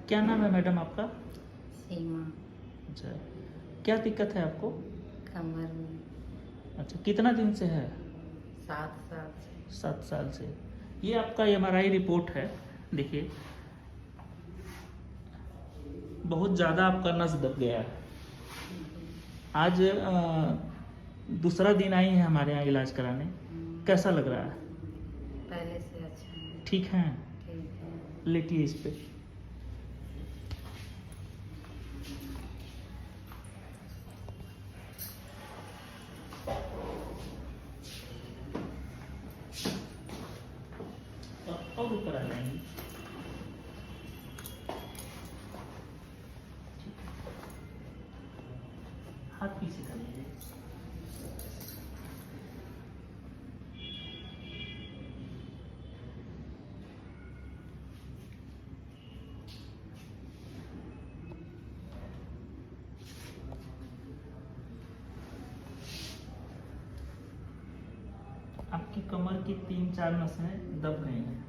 क्या नाम है मैडम आपका? सीमा। अच्छा, क्या दिक्कत है आपको? कमर में। अच्छा, कितना दिन से है? 7 साल से। 7 साल से। ये आपका MRI रिपोर्ट है। देखिए, बहुत ज़्यादा आपका नस दब गया है। आज दूसरा दिन आई हैं हमारे यहाँ इलाज कराने। कैसा लग रहा है? पहले से अच्छा है। ठीक है? ठीक है। लेटिए इस पे। और ऊपर आ जाएंगी। हाथ पीछे कर लीजिए। आपकी कमर की 3-4 नसें दब गई हैं।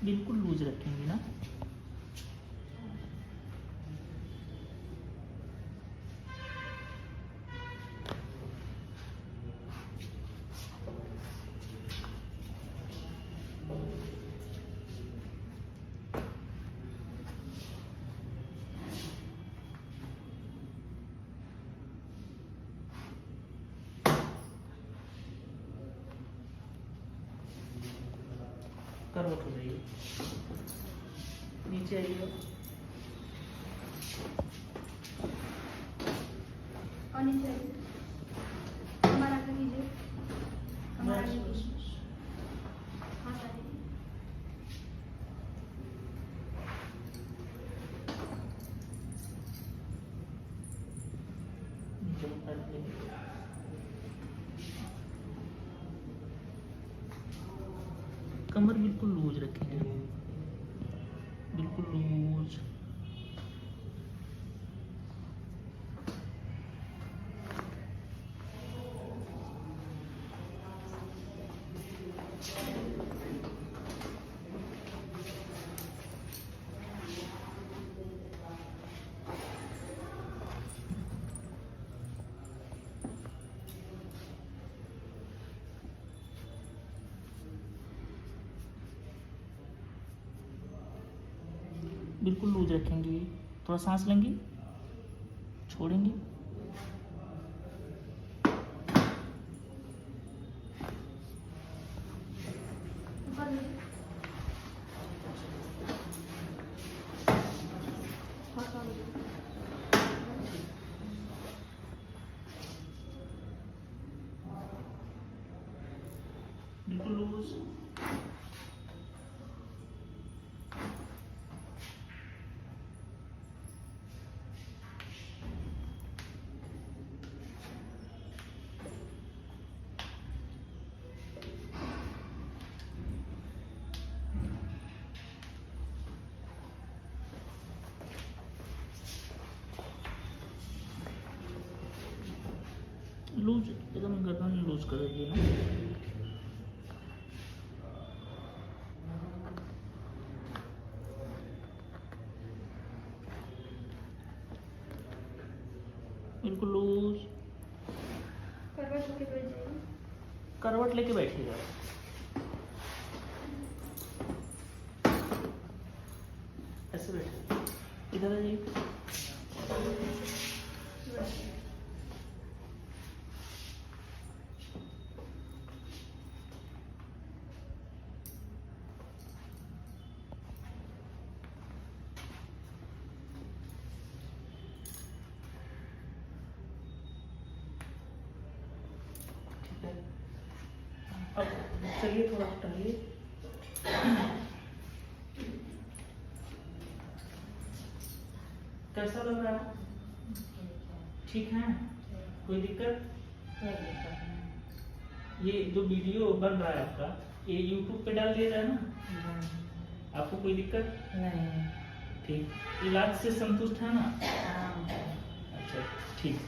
बिल्कुल लूज रखेंगी ना? करवट हो जाइए, नीचे आइए और नीचे आइए। हमारा आगे कीजिए। हमारा आगे कीजिए। हाथ आगे। नीचे उतार दीजिए। कमर बिल्कुल लूज रखेंगे, बिल्कुल लूज। बिल्कुल लूज रखेंगी। थोड़ा सांस लेंगी, छोड़ेंगी। ऊपर ले। हाथ आगे। बिल्कुल लूज। लूज एकदम गर्दन लूज कर दीजिए ना। बिल्कुल लूज। करवट होके बैठ जाइए। करवट लेके बैठिएगा। ऐसे बैठिए, इधर आइए। ठीक है, अब चलिए थोड़ा टहलिए। कैसा लग रहा है? ठीक है? कोई दिक्कत? ये जो वीडियो बन रहा है आपका, ये YouTube पे डाल दिया जाए ना? आपको कोई दिक्कत? नहीं। ठीक, इलाज से संतुष्ट है ना? हाँ। अच्छा, ठीक।